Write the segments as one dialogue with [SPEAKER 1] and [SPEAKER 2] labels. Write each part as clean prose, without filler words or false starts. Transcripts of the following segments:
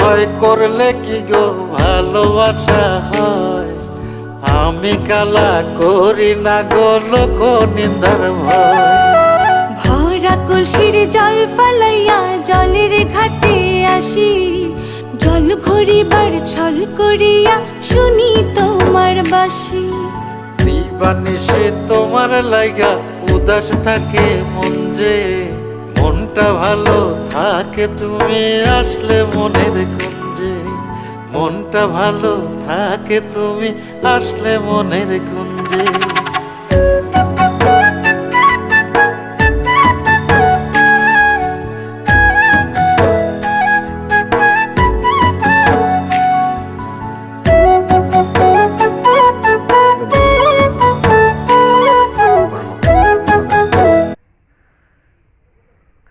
[SPEAKER 1] ভয় করলে কি গো ভালোবাসা হয়? আমি কালা করি না গো লোক নিন্দার ভয়।
[SPEAKER 2] ভরা কলসির জল ফালাইয়া জলের ঘাটে আসি, জল ভরিবার ছল করিয়া শুনি তোমার বাঁশি।
[SPEAKER 1] দিবানিশি তোমার লাইগা উদাস থাকে মন যে, মনটা ভালো থাকে তুমি আসলে মনের কুঞ্জে। মনটা ভালো থাকে তুমি আসলে মনের কুঞ্জে।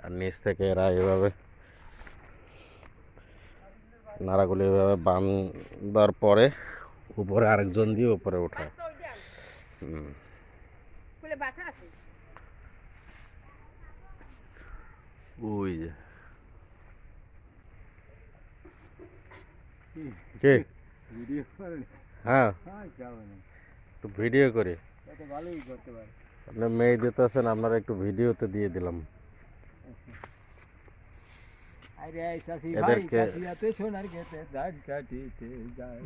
[SPEAKER 1] আর নিচ থেকে এরা এভাবে নাড়াগুলি এভাবে বাঁধার পরে উপরে আরেকজন দিয়ে উপরে ওঠায়। ওই যে কে হ্যাঁ একটু ভিডিও করি। আপনার মেয়ে দিতেছেন, আপনারা একটু ভিডিওতে দিয়ে দিলাম। এদেরকে
[SPEAKER 3] সোনার খেতে ধান কাটিতে যায়।